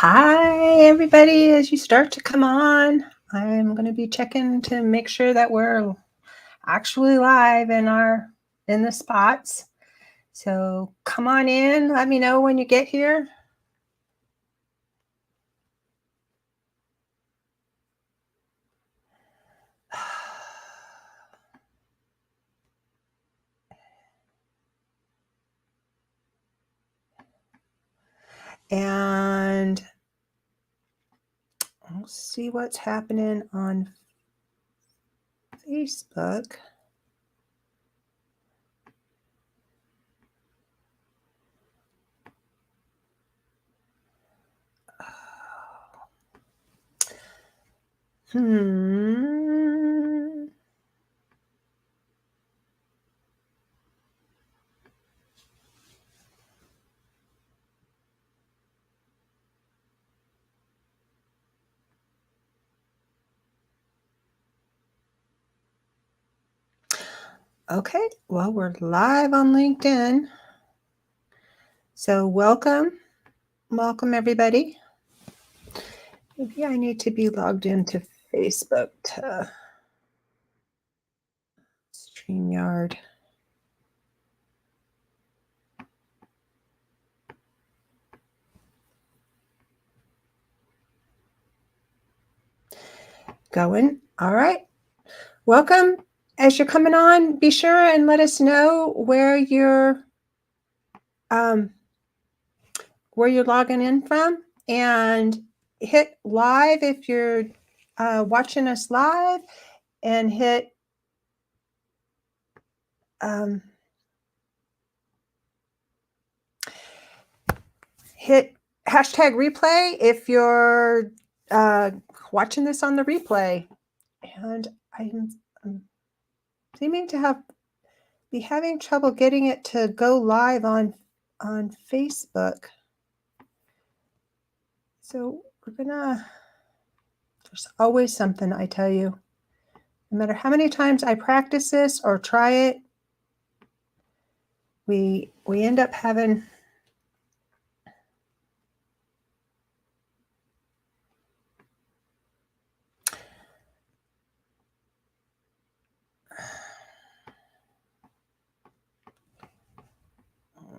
Hi, everybody. As you start to come on, I'm going to be checking to make sure that we're actually live in the spots. So come on in. Let me know when you get here. And we'll see what's happening on Facebook. Okay, well, we're live on LinkedIn. So welcome everybody. Maybe I need to be logged into Facebook to StreamYard. Going. All right. Welcome. As you're coming on, be sure and let us know where you're logging in from, and hit live if you're watching us live, and hit hashtag replay if you're watching this on the replay. And I'm seeming to be having trouble getting it to go live on Facebook. So there's always something, I tell you. No matter how many times I practice this or try it, we end up having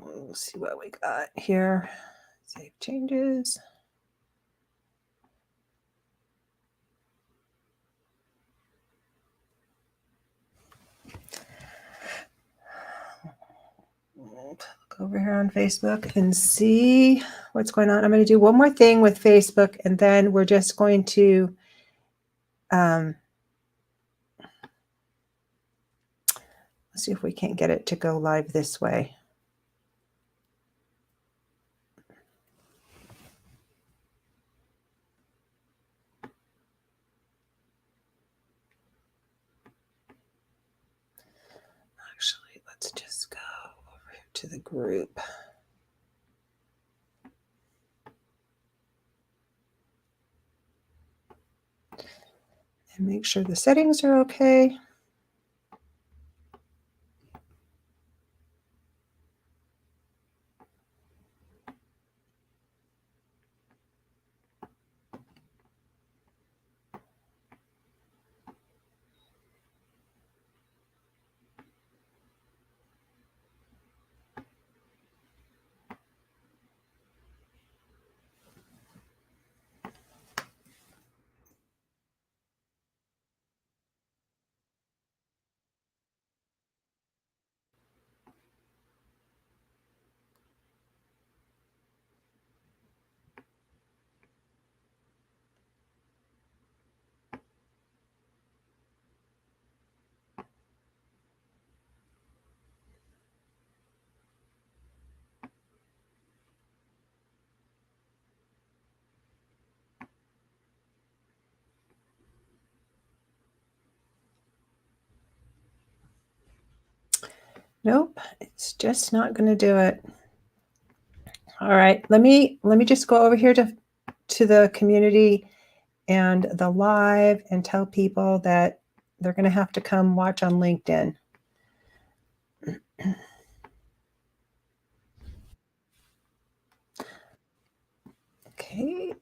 we'll see what we got here. Save changes. Look over here on Facebook and see what's going on. I'm going to do one more thing with Facebook, and then we're just going to let's see if we can't get it to go live this way. Actually, let's just go over here to the group. And make sure the settings are okay. Nope, it's just not going to do it. All right, let me just go over here to the community and the live and tell people that they're going to have to come watch on LinkedIn. Okay.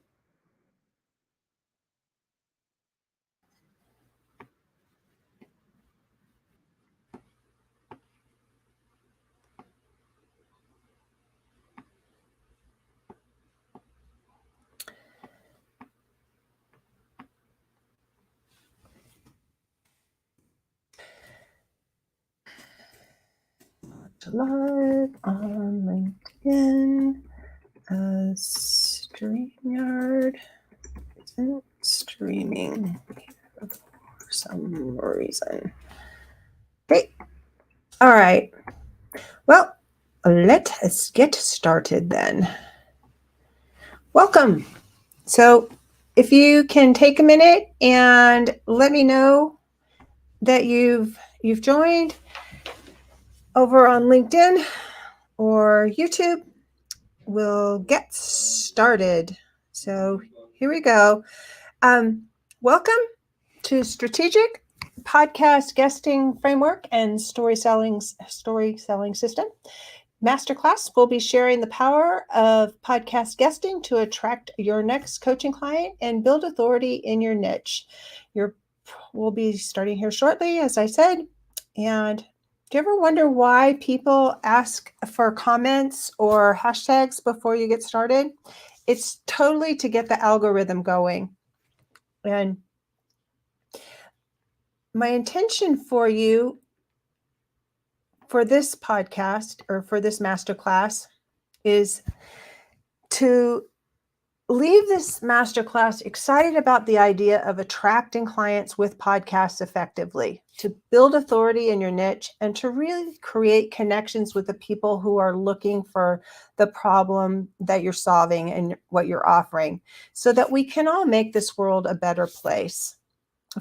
Live on LinkedIn as StreamYard isn't streaming for some reason. Great. All right. Well, let us get started then. Welcome. So if you can take a minute and let me know that you've joined over on LinkedIn or YouTube, we'll get started. So here we go. Welcome to Strategic Podcast Guesting Framework and Story Selling System. Masterclass will be sharing the power of podcast guesting to attract your next coaching client and build authority in your niche. We'll be starting here shortly, as I said. And do you ever wonder why people ask for comments or hashtags before you get started? It's totally to get the algorithm going. And my intention for you for this podcast or for this masterclass is to leave this masterclass excited about the idea of attracting clients with podcasts effectively, to build authority in your niche, and to really create connections with the people who are looking for the problem that you're solving and what you're offering, so that we can all make this world a better place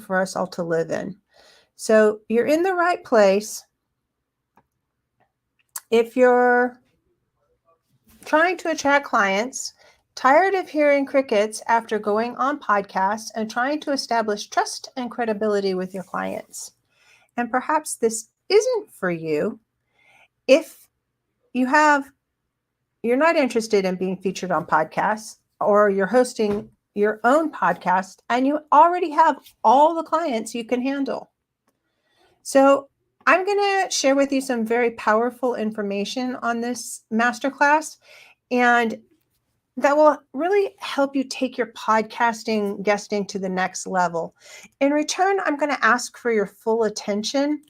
for us all to live in. So you're in the right place. If you're trying to attract clients, tired of hearing crickets after going on podcasts, and trying to establish trust and credibility with your clients, and perhaps this isn't for you, if you're not interested in being featured on podcasts, or you're hosting your own podcast and you already have all the clients you can handle. So I'm going to share with you some very powerful information on this masterclass, and that will really help you take your podcasting guesting to the next level. In return, I'm going to ask for your full attention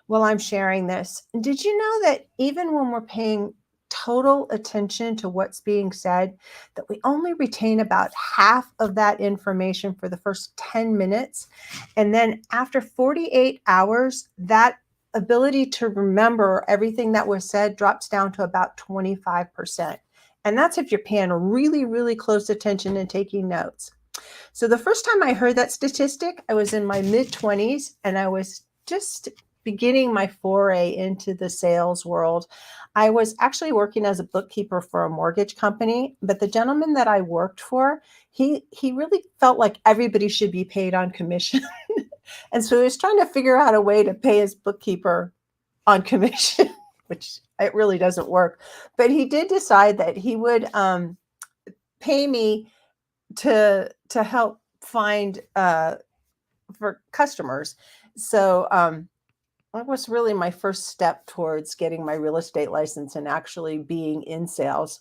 while I'm sharing this. Did you know that even when we're paying total attention to what's being said, that we only retain about half of that information for the first 10 minutes? And then after 48 hours, that ability to remember everything that was said drops down to about 25%. And that's if you're paying really, really close attention and taking notes. So the first time I heard that statistic, I was in my mid-20s, and I was just beginning my foray into the sales world. I was actually working as a bookkeeper for a mortgage company, but the gentleman that I worked for, he really felt like everybody should be paid on commission. And so he was trying to figure out a way to pay his bookkeeper on commission, which it really doesn't work. But he did decide that he would pay me to help find for customers. So that was really my first step towards getting my real estate license and actually being in sales.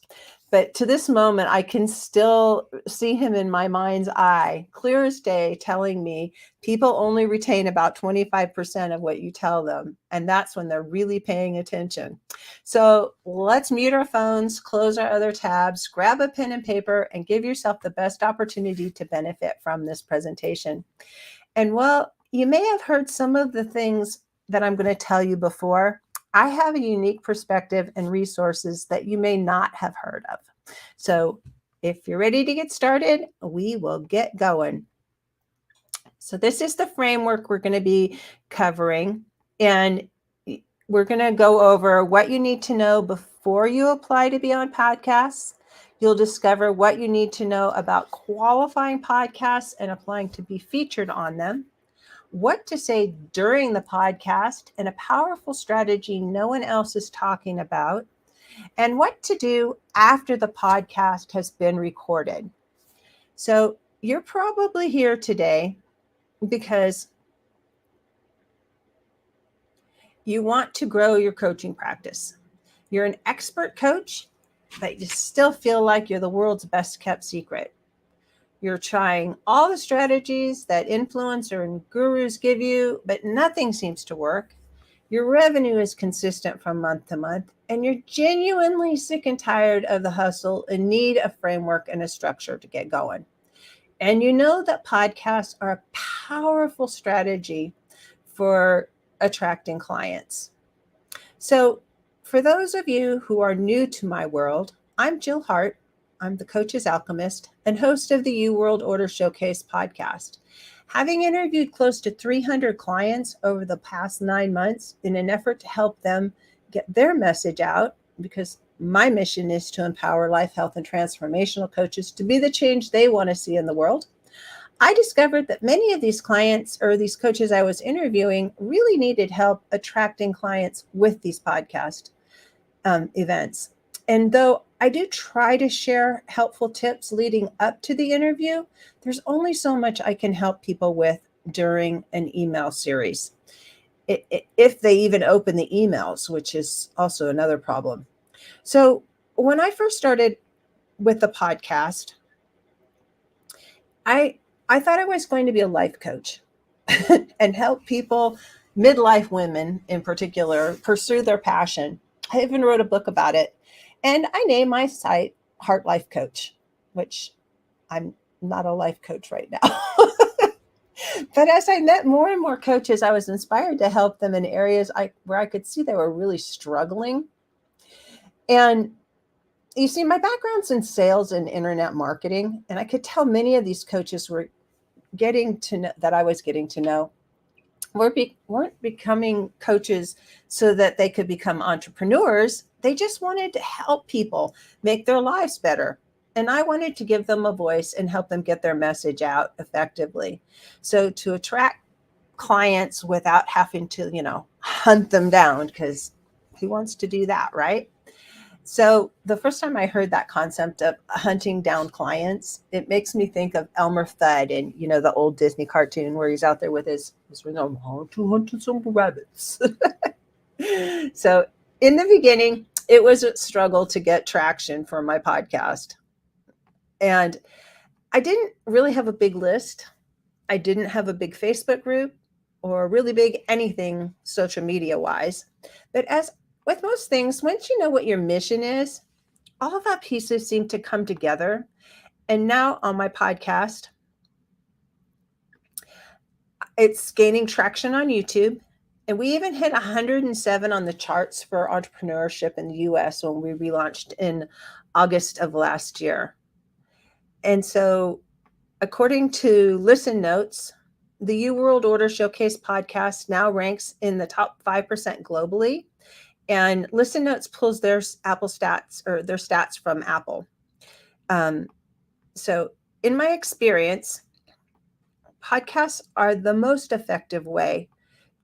But to this moment, I can still see him in my mind's eye, clear as day, telling me people only retain about 25% of what you tell them. And that's when they're really paying attention. So let's mute our phones, close our other tabs, grab a pen and paper, and give yourself the best opportunity to benefit from this presentation. And while you may have heard some of the things that I'm going to tell you before, I have a unique perspective and resources that you may not have heard of. So if you're ready to get started, we will get going. So this is the framework we're going to be covering, and we're going to go over what you need to know before you apply to be on podcasts. You'll discover what you need to know about qualifying podcasts and applying to be featured on them, what to say during the podcast, and a powerful strategy no one else is talking about. and what to do after the podcast has been recorded. So you're probably here today because you want to grow your coaching practice. You're an expert coach, but you still feel like you're the world's best kept secret. You're trying all the strategies that influencer and gurus give you, but nothing seems to work. Your revenue is consistent from month to month, and you're genuinely sick and tired of the hustle and need a framework and a structure to get going. And you know that podcasts are a powerful strategy for attracting clients. So for those of you who are new to my world, I'm Jill Hart. I'm the Coach's Alchemist and host of the You World Order Showcase podcast. Having interviewed close to 300 clients over the past 9 months in an effort to help them get their message out, because my mission is to empower life, health, and transformational coaches to be the change they want to see in the world, I discovered that many of these clients or these coaches I was interviewing really needed help attracting clients with these podcast events. And though I do try to share helpful tips leading up to the interview, there's only so much I can help people with during an email series, if they even open the emails, which is also another problem. So when I first started with the podcast, I thought I was going to be a life coach and help people, midlife women in particular, pursue their passion. I even wrote a book about it. And I named my site Heart Life Coach, which I'm not a life coach right now. But as I met more and more coaches, I was inspired to help them in areas where I could see they were really struggling. And you see, my background's in sales and internet marketing, and I could tell many of these coaches were getting to know that I was getting to know weren't becoming coaches so that they could become entrepreneurs. They just wanted to help people make their lives better. And I wanted to give them a voice and help them get their message out effectively. So to attract clients without having to, hunt them down, because who wants to do that, right? So the first time I heard that concept of hunting down clients, it makes me think of Elmer Fudd and, the old Disney cartoon where he's out there with his ring on, how to hunt some rabbits. So in the beginning, it was a struggle to get traction for my podcast. And I didn't really have a big list. I didn't have a big Facebook group or really big anything social media wise. But as with most things, once you know what your mission is, all of our pieces seem to come together. And now on my podcast, it's gaining traction on YouTube. And we even hit 107 on the charts for entrepreneurship in the US when we relaunched in August of last year. And so according to Listen Notes, the You World Order Showcase podcast now ranks in the top 5% globally. And Listen Notes pulls their Apple stats or their stats from Apple. So in my experience, podcasts are the most effective way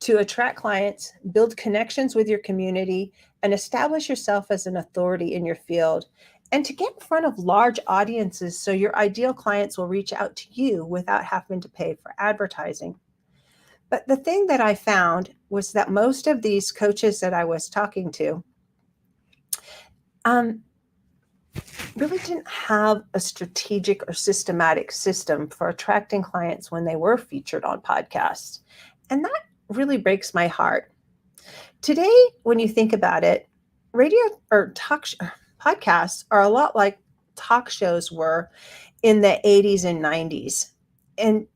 to attract clients, build connections with your community, and establish yourself as an authority in your field, and to get in front of large audiences so your ideal clients will reach out to you without having to pay for advertising. But the thing that I found was that most of these coaches that I was talking to really didn't have a strategic or systematic system for attracting clients when they were featured on podcasts. And that really breaks my heart. Today, when you think about it, radio or podcasts are a lot like talk shows were in the 80s and 90s. And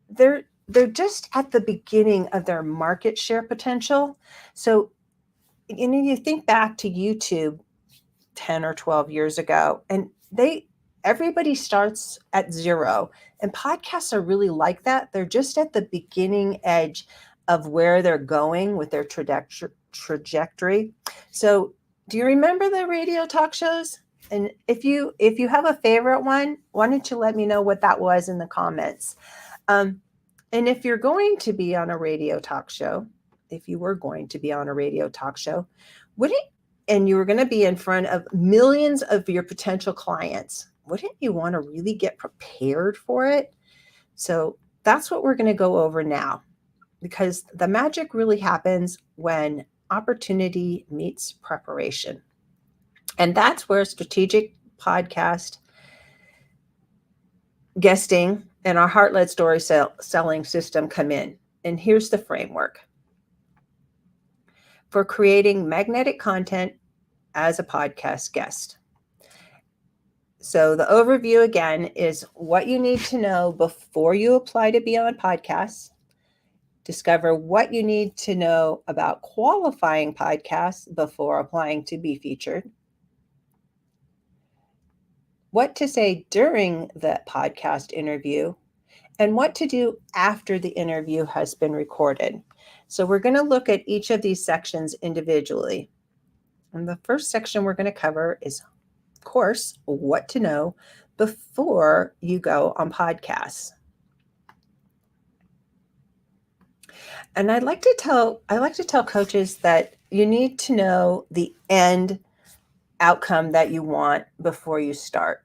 they're just at the beginning of their market share potential. So, you think back to YouTube 10 or 12 years ago, and everybody starts at zero. And podcasts are really like that. They're just at the beginning edge of where they're going with their trajectory. So do you remember the radio talk shows? And if you have a favorite one, why don't you let me know what that was in the comments? And if you're going to be on a radio talk show, if you were going to be on a radio talk show, would it and you were going to be in front of millions of your potential clients, wouldn't you want to really get prepared for it? So that's what we're going to go over now, because the magic really happens when opportunity meets preparation. And that's where strategic podcast guesting and our heart-led storytelling system come in. And here's the framework for creating magnetic content as a podcast guest. So the overview again is what you need to know before you apply to be on podcasts. Discover what you need to know about qualifying podcasts before applying to be featured. What to say during the podcast interview, and what to do after the interview has been recorded. So we're going to look at each of these sections individually. And the first section we're going to cover is, of course, what to know before you go on podcasts. And I like to tell coaches that you need to know the end outcome that you want before you start.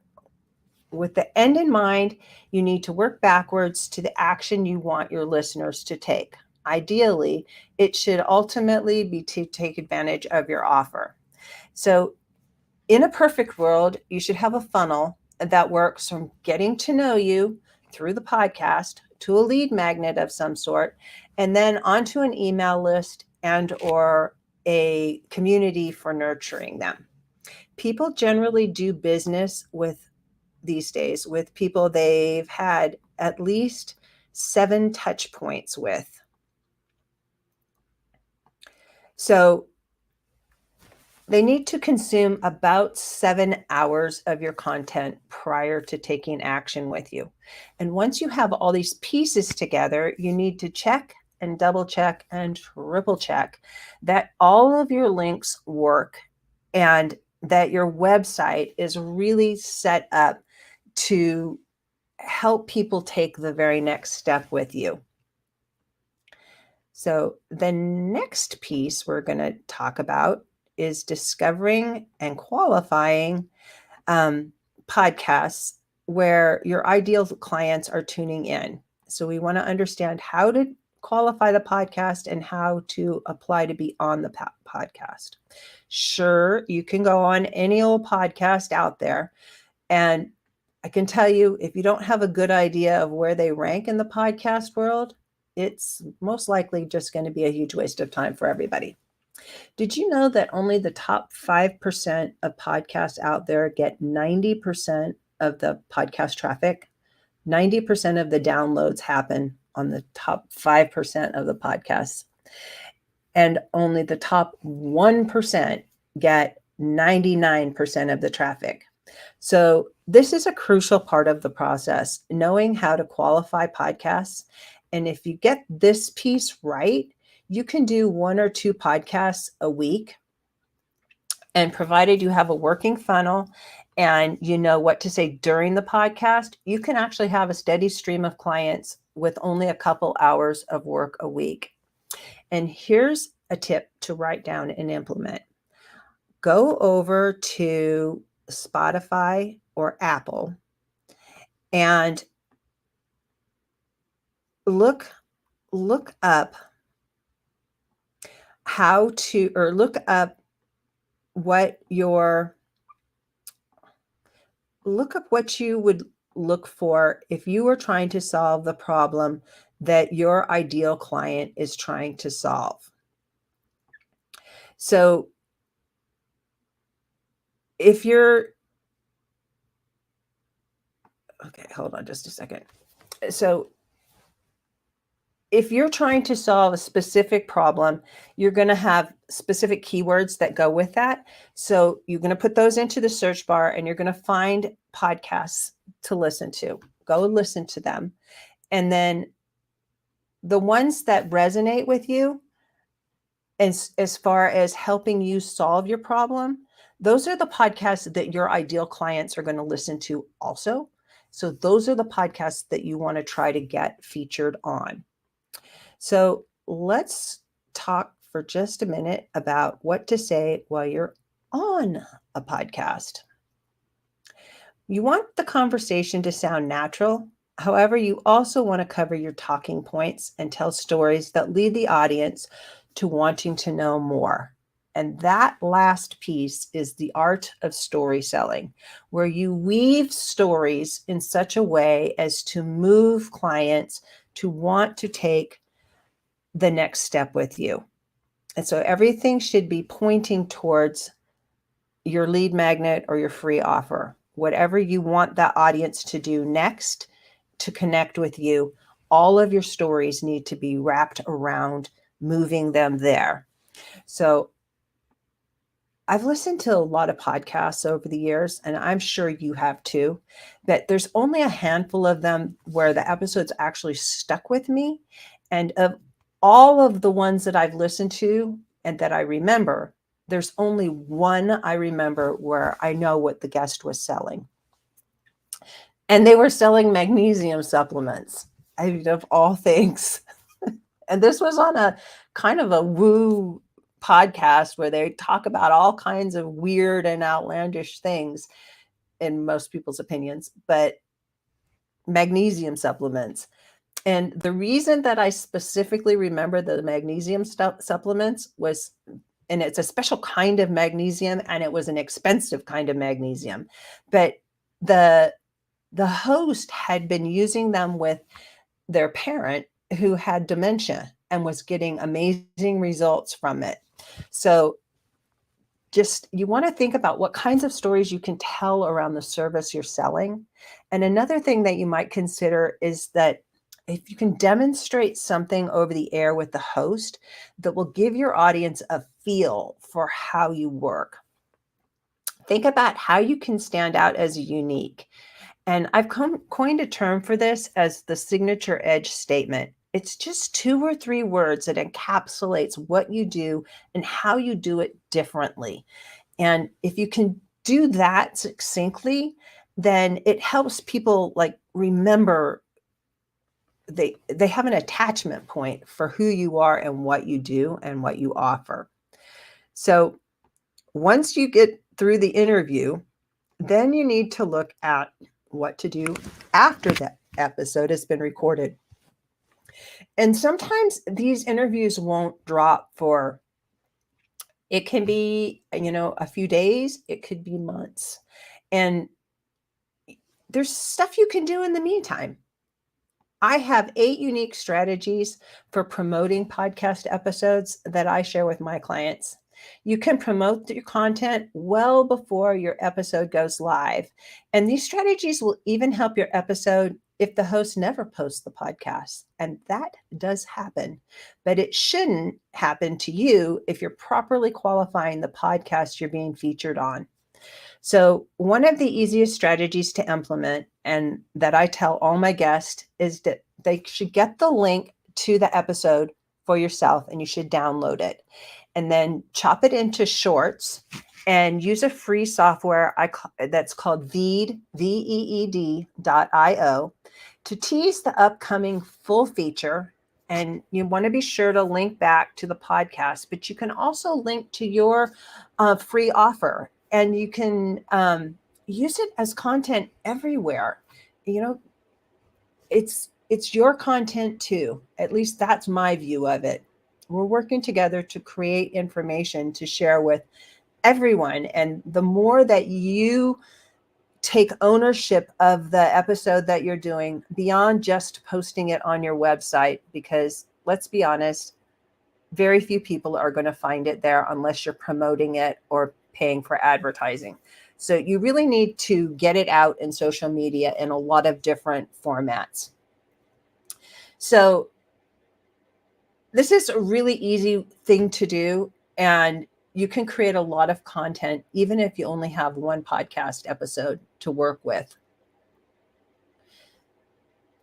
With the end in mind, you need to work backwards to the action you want your listeners to take. Ideally, it should ultimately be to take advantage of your offer. So in a perfect world, you should have a funnel that works from getting to know you through the podcast to a lead magnet of some sort, and then onto an email list and or a community for nurturing them. People generally do business these days with people they've had at least 7 touch points with. So they need to consume about 7 hours of your content prior to taking action with you. And once you have all these pieces together, you need to check and double check and triple check that all of your links work and that your website is really set up to help people take the very next step with you. So the next piece we're going to talk about is discovering and qualifying podcasts where your ideal clients are tuning in. So we want to understand how to qualify the podcast and how to apply to be on the podcast. Sure, you can go on any old podcast out there, and I can tell you, if you don't have a good idea of where they rank in the podcast world, it's most likely just going to be a huge waste of time for everybody. Did you know that only the top 5% of podcasts out there get 90% of the podcast traffic? 90% of the downloads happen on the top 5% of the podcasts. And only the top 1% get 99% of the traffic. So this is a crucial part of the process, knowing how to qualify podcasts. And if you get this piece right, you can do 1 or 2 podcasts a week. And provided you have a working funnel and you know what to say during the podcast, you can actually have a steady stream of clients with only a couple hours of work a week. And here's a tip to write down and implement. Go over to Spotify or Apple and look up how to, or look up what you would look for if you were trying to solve the problem that your ideal client is trying to solve. So if you're, okay, hold on just a second. So if you're trying to solve a specific problem, you're going to have specific keywords that go with that. So you're going to put those into the search bar and you're going to find podcasts to listen to. Go listen to them. And then the ones that resonate with you, as far as helping you solve your problem, those are the podcasts that your ideal clients are going to listen to also. So those are the podcasts that you want to try to get featured on. So let's talk for just a minute about what to say while you're on a podcast. You want the conversation to sound natural. However, you also want to cover your talking points and tell stories that lead the audience to wanting to know more. And that last piece is the art of story selling, where you weave stories in such a way as to move clients to want to take the next step with you. And so everything should be pointing towards your lead magnet or your free offer. Whatever you want that audience to do next to connect with you, all of your stories need to be wrapped around moving them there. So I've listened to a lot of podcasts over the years, and I'm sure you have too, but there's only a handful of them where the episodes actually stuck with me. And of all of the ones that I've listened to and that I remember, there's only one I remember where I know what the guest was selling. And they were selling magnesium supplements, I mean, of all things. And this was on a kind of a woo podcast where they talk about all kinds of weird and outlandish things in most people's opinions, but magnesium supplements. And the reason that I specifically remember the magnesium supplements was, and it's a special kind of magnesium, and it was an expensive kind of magnesium, but the host had been using them with their parent who had dementia and was getting amazing results from it. So just, you want to think about what kinds of stories you can tell around the service you're selling. And another thing that you might consider is that if you can demonstrate something over the air with the host that will give your audience a feel for how you work. Think about how you can stand out as unique. And I've coined a term for this as the signature edge statement. It's just 2 or 3 words that encapsulates what you do and how you do it differently. And if you can do that succinctly, then it helps people like remember they have an attachment point for who you are and what you do and what you offer. So once you get through the interview, then you need to look at what to do after that episode has been recorded. And sometimes these interviews won't drop for, it can be, a few days, it could be months. And there's stuff you can do in the meantime. I have 8 unique strategies for promoting podcast episodes that I share with my clients. You can promote your content well before your episode goes live. And these strategies will even help your episode if the host never posts the podcast. And that does happen, but it shouldn't happen to you if you're properly qualifying the podcast you're being featured on. So one of the easiest strategies to implement, and that I tell all my guests, is that they should get the link to the episode for yourself and you should download it. And then chop it into shorts and use a free software that's called Veed, VEED.io, to tease the upcoming full feature. And you want to be sure to link back to the podcast, but you can also link to your free offer. And you can use it as content everywhere. It's your content too. At least that's my view of it. We're working together to create information to share with everyone. And the more that you take ownership of the episode that you're doing beyond just posting it on your website, because let's be honest, very few people are going to find it there unless you're promoting it or paying for advertising. So you really need to get it out in social media in a lot of different formats. So this is a really easy thing to do, and you can create a lot of content even if you only have one podcast episode to work with.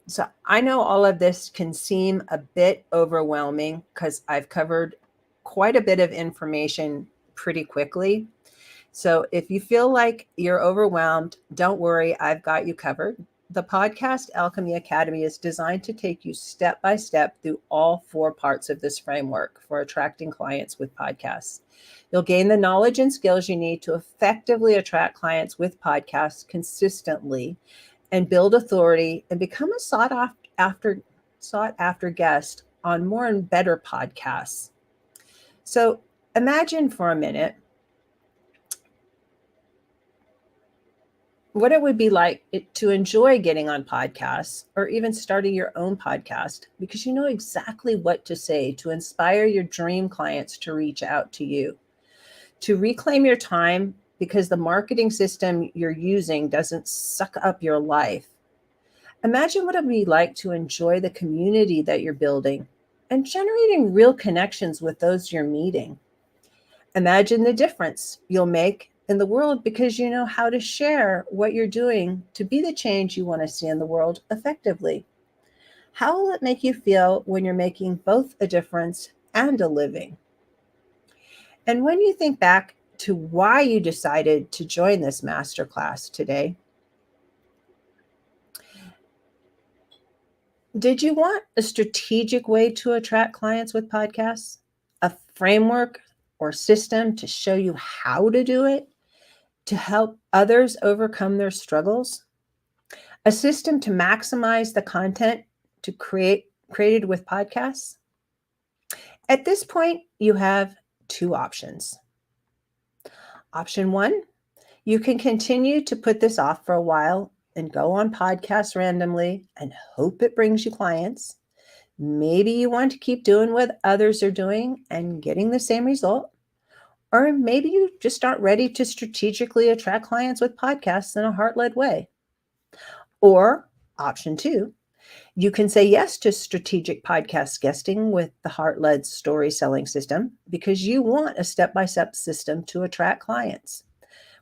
So I know all of this can seem a bit overwhelming because I've covered quite a bit of information pretty quickly. So if you feel like you're overwhelmed, don't worry, I've got you covered. The podcast Alchemy Academy is designed to take you step by step through all 4 parts of this framework for attracting clients with podcasts. You'll gain the knowledge and skills you need to effectively attract clients with podcasts consistently and build authority and become a sought after guest on more and better podcasts. So imagine for a minute what it would be like to enjoy getting on podcasts or even starting your own podcast, because you know exactly what to say to inspire your dream clients to reach out to you, to reclaim your time because the marketing system you're using doesn't suck up your life. Imagine what it would be like to enjoy the community that you're building and generating real connections with those you're meeting. Imagine the difference you'll make in the world because you know how to share what you're doing to be the change you want to see in the world effectively. How will it make you feel when you're making both a difference and a living? And when you think back to why you decided to join this masterclass today, did you want a strategic way to attract clients with podcasts? A framework or system to show you how to do it? To help others overcome their struggles? A system to maximize the content created with podcasts? At this point, you have 2 options. Option 1, you can continue to put this off for a while and go on podcasts randomly and hope it brings you clients. Maybe you want to keep doing what others are doing and getting the same result. Or maybe you just aren't ready to strategically attract clients with podcasts in a heart-led way. Or option 2, you can say yes to strategic podcast guesting with the heart-led story selling system because you want a step-by-step system to attract clients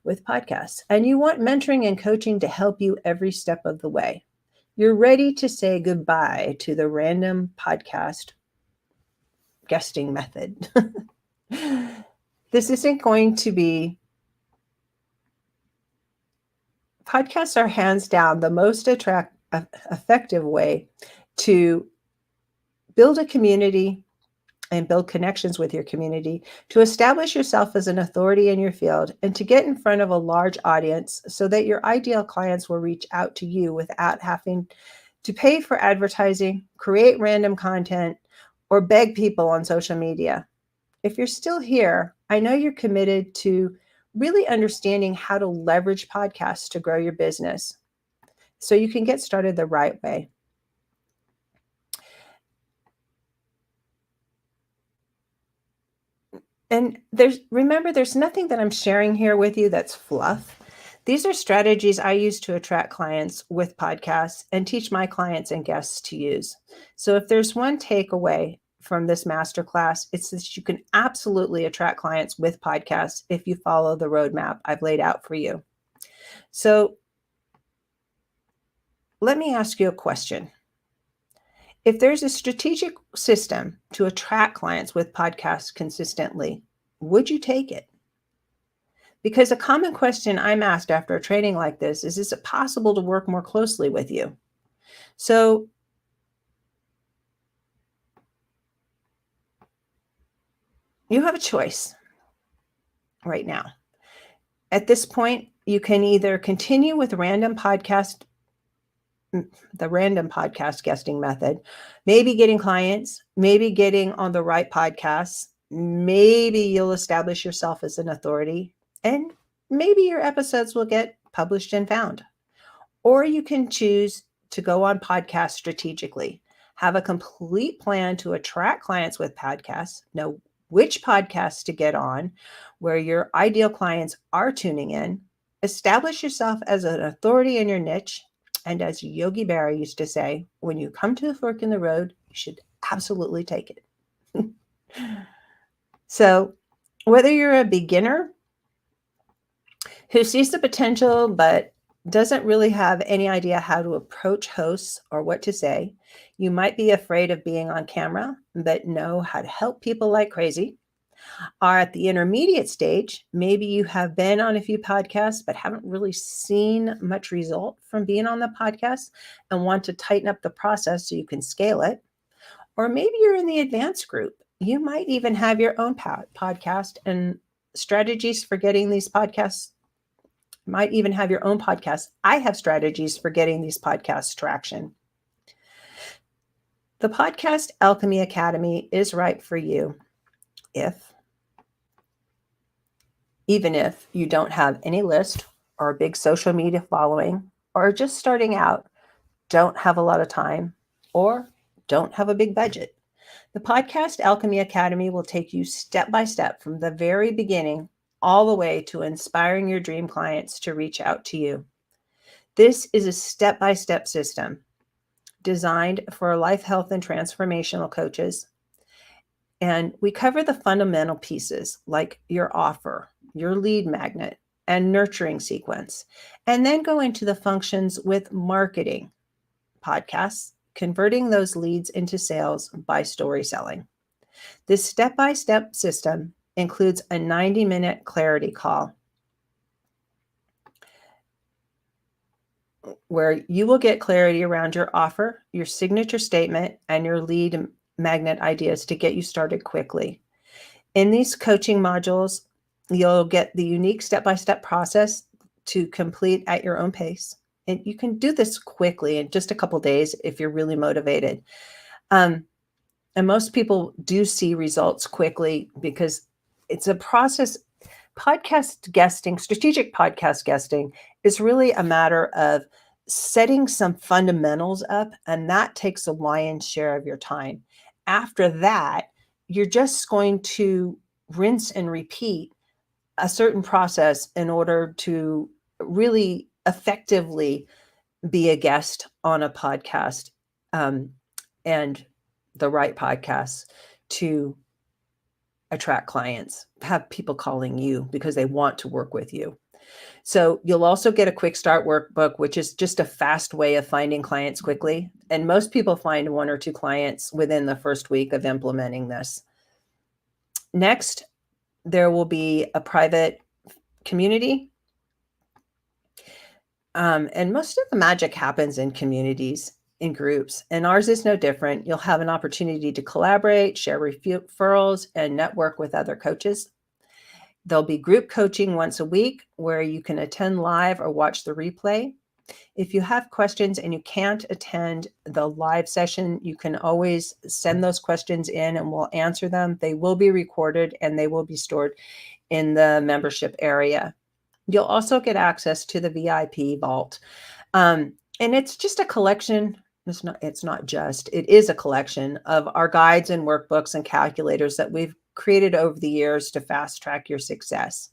with podcasts, and you want mentoring and coaching to help you every step of the way. You're ready to say goodbye to the random podcast guesting method. This isn't going to be. Podcasts are hands down the most effective way to build a community and build connections with your community, to establish yourself as an authority in your field, and to get in front of a large audience so that your ideal clients will reach out to you without having to pay for advertising, create random content, or beg people on social media. If you're still here, I know you're committed to really understanding how to leverage podcasts to grow your business so you can get started the right way. And remember, there's nothing that I'm sharing here with you that's fluff. These are strategies I use to attract clients with podcasts and teach my clients and guests to use. So if there's one takeaway from this masterclass, it's that you can absolutely attract clients with podcasts if you follow the roadmap I've laid out for you. So let me ask you a question. If there's a strategic system to attract clients with podcasts consistently, would you take it? Because a common question I'm asked after a training like this is it possible to work more closely with you? So you have a choice right now. At this point, you can either continue with the random podcast guesting method, maybe getting clients, maybe getting on the right podcasts, maybe you'll establish yourself as an authority, and maybe your episodes will get published and found. Or you can choose to go on podcasts strategically, have a complete plan to attract clients with podcasts, know which podcasts to get on, where your ideal clients are tuning in, establish yourself as an authority in your niche. And as Yogi Berra used to say, when you come to the fork in the road, you should absolutely take it. So whether you're a beginner who sees the potential but doesn't really have any idea how to approach hosts or what to say, you might be afraid of being on camera, but know how to help people like crazy, Are at the intermediate stage, maybe you have been on a few podcasts but haven't really seen much result from being on the podcast and want to tighten up the process so you can scale it. Or maybe you're in the advanced group. You might even have your own podcast and strategies for getting these podcasts. Might even have your own podcast. I have strategies for getting these podcasts traction. The Podcast Alchemy Academy is right for you even if you don't have any list or a big social media following, or just starting out, don't have a lot of time, or don't have a big budget. The Podcast Alchemy Academy will take you step by step from the very beginning all the way to inspiring your dream clients to reach out to you. This is a step-by-step system designed for life, health, and transformational coaches. And we cover the fundamental pieces like your offer, your lead magnet, and nurturing sequence, and then go into the functions with marketing, podcasts, converting those leads into sales by story selling. This step-by-step system includes a 90-minute clarity call where you will get clarity around your offer, your signature statement, and your lead magnet ideas to get you started quickly. In these coaching modules, you'll get the unique step-by-step process to complete at your own pace. And you can do this quickly in just a couple days if you're really motivated. And most people do see results quickly because it's a process. Podcast guesting, strategic podcast guesting, is really a matter of setting some fundamentals up, and that takes a lion's share of your time. After that, you're just going to rinse and repeat a certain process in order to really effectively be a guest on a podcast, and the right podcasts to attract clients, have people calling you because they want to work with you. So you'll also get a quick start workbook, which is just a fast way of finding clients quickly. And most people find 1 or 2 clients within the first week of implementing this. Next, there will be a private community. And most of the magic happens in communities, in groups, and ours is no different. You'll have an opportunity to collaborate, share referrals, and network with other coaches. There'll be group coaching once a week where you can attend live or watch the replay. If you have questions and you can't attend the live session, you can always send those questions in and we'll answer them. They will be recorded and they will be stored in the membership area. You'll also get access to the VIP vault. And it's just a collection. It is a collection of our guides and workbooks and calculators that we've created over the years to fast track your success.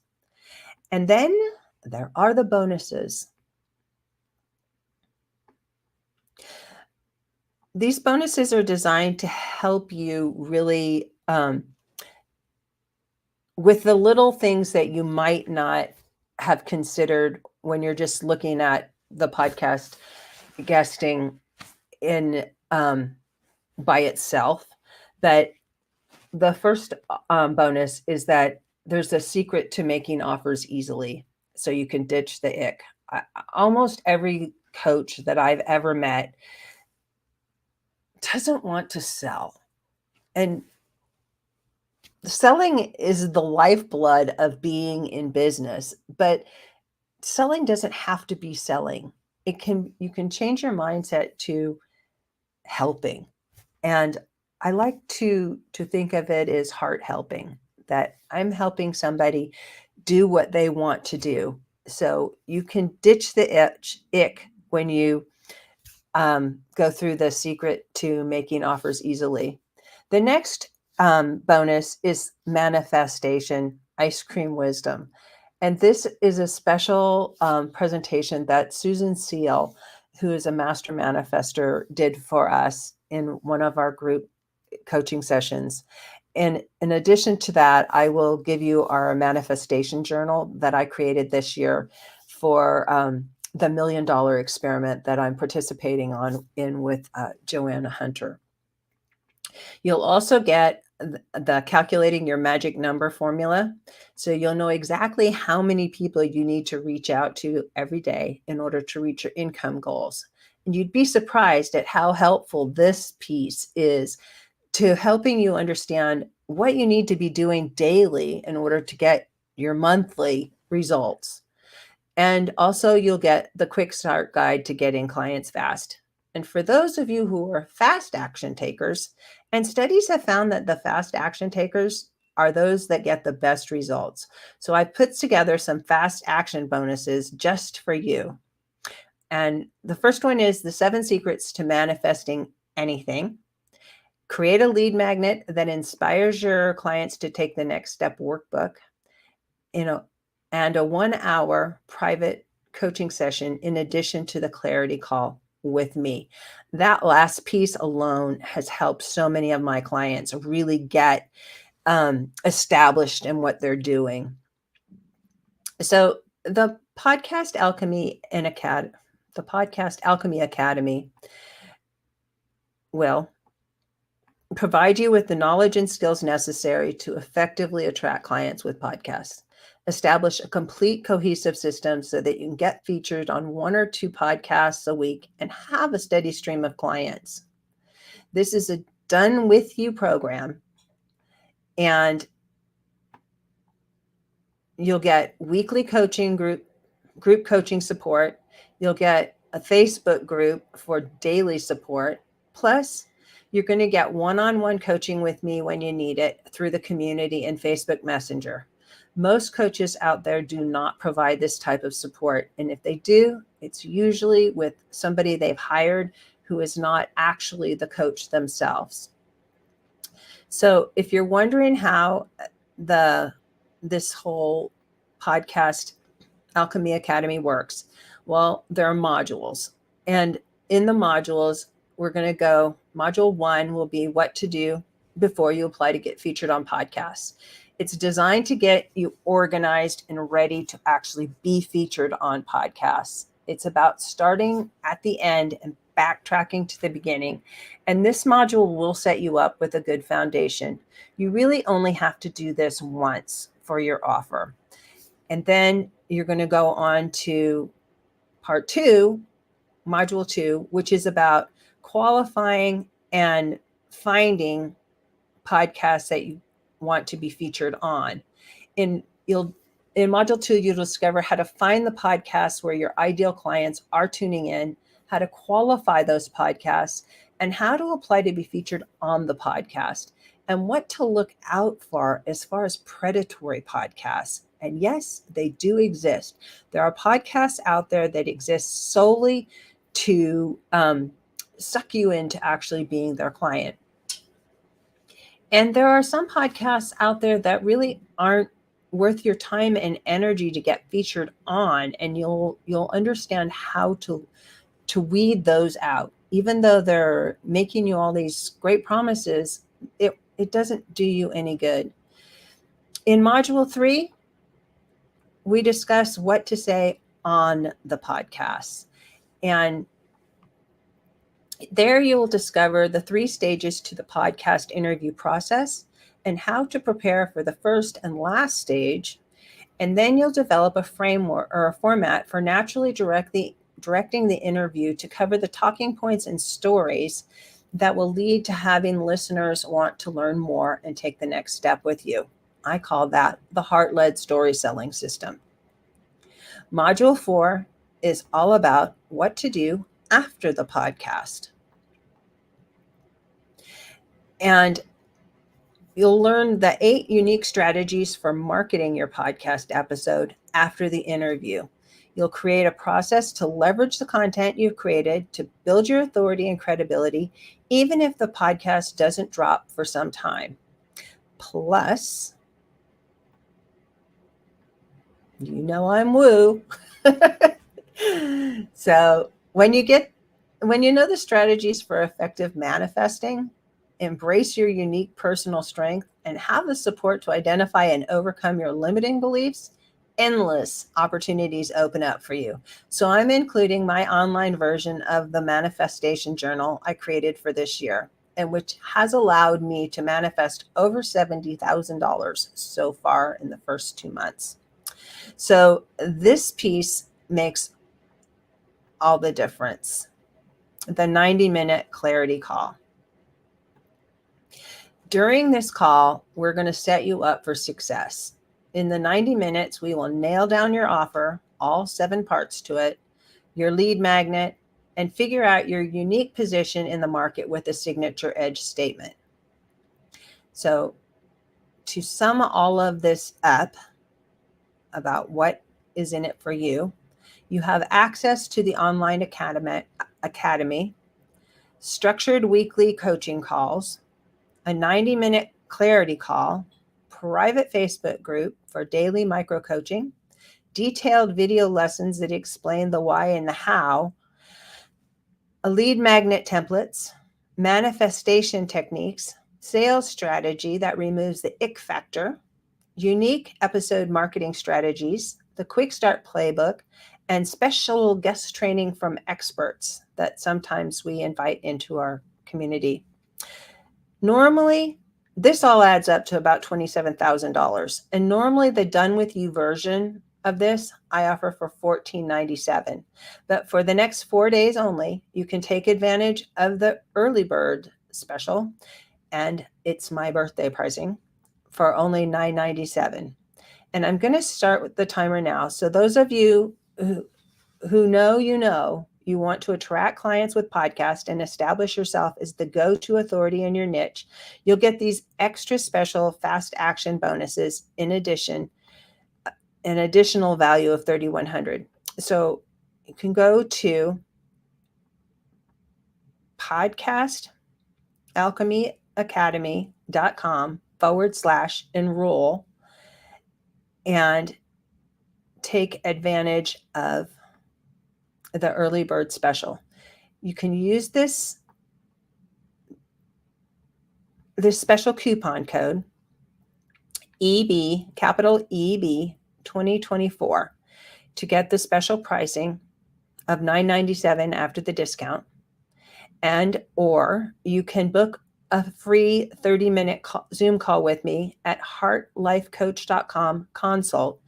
And then there are the bonuses. These bonuses are designed to help you really with the little things that you might not have considered when you're just looking at the podcast guesting in by itself. But the first bonus is that there's a secret to making offers easily, so you can ditch the ick. Almost every coach that I've ever met doesn't want to sell, and selling is the lifeblood of being in business. But selling doesn't have to be selling. You can change your mindset to helping. And I like to think of it as heart helping, that I'm helping somebody do what they want to do. So you can ditch the ick when you go through the secret to making offers easily. The next bonus is manifestation, ice cream wisdom. And this is a special presentation that Susan Seal, who is a master manifester, did for us in one of our group coaching sessions. And in addition to that, I will give you our manifestation journal that I created this year for the $1 million experiment that I'm participating in with Joanna Hunter. You'll also get the calculating your magic number formula. So you'll know exactly how many people you need to reach out to every day in order to reach your income goals. And you'd be surprised at how helpful this piece is to helping you understand what you need to be doing daily in order to get your monthly results. And also you'll get the quick start guide to getting clients fast. And for those of you who are fast action takers, and studies have found that the fast action takers are those that get the best results. So I put together some fast action bonuses just for you. And the first one is the 7 secrets to manifesting anything. Create a lead magnet that inspires your clients to take the next step workbook, and a 1-hour private coaching session in addition to the clarity call with me. That last piece alone has helped so many of my clients really get established in what they're doing. So the podcast Alchemy Academy will provide you with the knowledge and skills necessary to effectively attract clients with podcasts. Establish a complete cohesive system so that you can get featured on 1 or 2 podcasts a week and have a steady stream of clients. This is a done with you program, and you'll get weekly coaching group coaching support. You'll get a Facebook group for daily support. Plus, you're going to get one-on-one coaching with me when you need it through the community and Facebook Messenger. Most coaches out there do not provide this type of support. And if they do, it's usually with somebody they've hired who is not actually the coach themselves. So if you're wondering how this whole podcast Alchemy Academy works, well, there are modules. And in the modules, we're going to go, module 1 will be what to do before you apply to get featured on podcasts. It's designed to get you organized and ready to actually be featured on podcasts. It's about starting at the end and backtracking to the beginning. And this module will set you up with a good foundation. You really only have to do this once for your offer. And then you're going to go on to part 2, module 2, which is about qualifying and finding podcasts that you want to be featured on. In module 2, you'll discover how to find the podcasts where your ideal clients are tuning in, how to qualify those podcasts, and how to apply to be featured on the podcast, and what to look out for as far as predatory podcasts. And yes, they do exist. There are podcasts out there that exist solely to suck you into actually being their client. And there are some podcasts out there that really aren't worth your time and energy to get featured on, and you'll understand how to weed those out. Even though they're making you all these great promises, it doesn't do you any good. In module 3, we discuss what to say on the podcast. And there you will discover the 3 stages to the podcast interview process and how to prepare for the first and last stage. And then you'll develop a framework or a format for naturally directing the interview to cover the talking points and stories that will lead to having listeners want to learn more and take the next step with you. I call that the heart-led story selling system. Module 4 is all about what to do after the podcast. And you'll learn the 8 unique strategies for marketing your podcast episode after the interview. You'll create a process to leverage the content you've created to build your authority and credibility, even if the podcast doesn't drop for some time. Plus, you know I'm woo. So when you know the strategies for effective manifesting, embrace your unique personal strength, and have the support to identify and overcome your limiting beliefs, endless opportunities open up for you. So I'm including my online version of the manifestation journal I created for this year. and which has allowed me to manifest over $70,000 so far in the first 2 months. So this piece makes all the difference. The 90-minute clarity call. During this call, we're going to set you up for success. In the 90 minutes, we will nail down your offer, all 7 parts to it, your lead magnet, and figure out your unique position in the market with a signature edge statement. So to sum all of this up about what is in it for you, you have access to the online academy, structured weekly coaching calls, a 90-minute clarity call, private Facebook group for daily micro coaching, detailed video lessons that explain the why and the how, a lead magnet templates, manifestation techniques, sales strategy that removes the ick factor, unique episode marketing strategies, the quick start playbook, and special guest training from experts that sometimes we invite into our community. Normally, this all adds up to about $27,000. And normally the done with you version of this, I offer for $14.97. But for the next 4 days only, you can take advantage of the early bird special, and it's my birthday pricing, for only $9.97. And I'm going to start with the timer now. So those of you who know you want to attract clients with podcasts and establish yourself as the go-to authority in your niche, you'll get these extra special fast action bonuses in addition, an additional value of $3,100. So you can go to podcastalchemyacademy.com/enroll and take advantage of the early bird special. You can use this special coupon code EB, capital EB 2024, to get the special pricing of $9.97 after the discount. And or you can book a free 30-minute Zoom call with me at 𝗏𝗏𝑙𝑖𝑓Ecoach.com consult.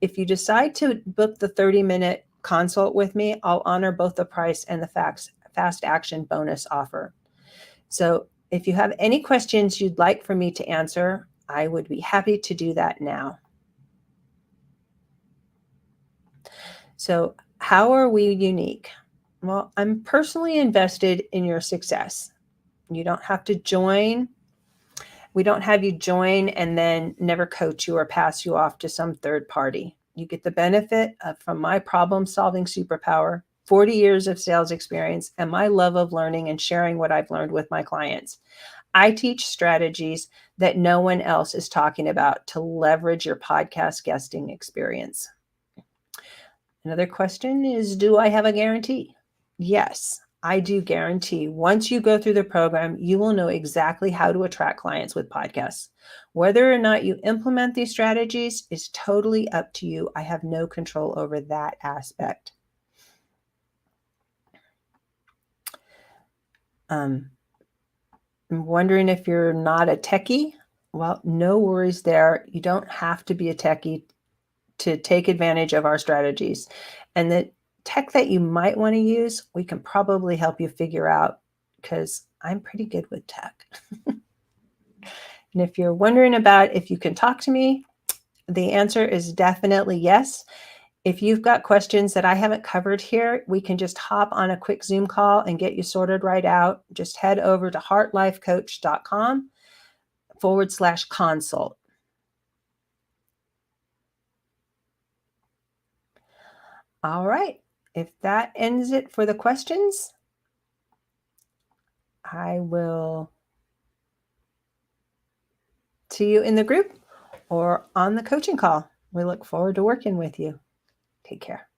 If you decide to book the 30-minute consult with me, I'll honor both the price and the fast action bonus offer. So if you have any questions you'd like for me to answer, I would be happy to do that now. So how are we unique? Well, I'm personally invested in your success. You don't have to join. We don't have you join and then never coach you or pass you off to some third party. You get the benefit from my problem-solving superpower, 40 years of sales experience, and my love of learning and sharing what I've learned with my clients. I teach strategies that no one else is talking about to leverage your podcast guesting experience. Another question is, do I have a guarantee? Yes, I do guarantee once you go through the program, you will know exactly how to attract clients with podcasts. Whether or not you implement these strategies is totally up to you. I have no control over that aspect. I'm wondering if you're not a techie. Well, no worries there. You don't have to be a techie to take advantage of our strategies. And the tech that you might want to use, we can probably help you figure out, because I'm pretty good with tech. And if you're wondering about if you can talk to me, the answer is definitely yes. If you've got questions that I haven't covered here, we can just hop on a quick Zoom call and get you sorted right out. Just head over to 𝗏𝗏𝑙𝑖𝑓Ecoach.com/consult. All right. If that ends it for the questions, I will see you in the group or on the coaching call. We look forward to working with you. Take care.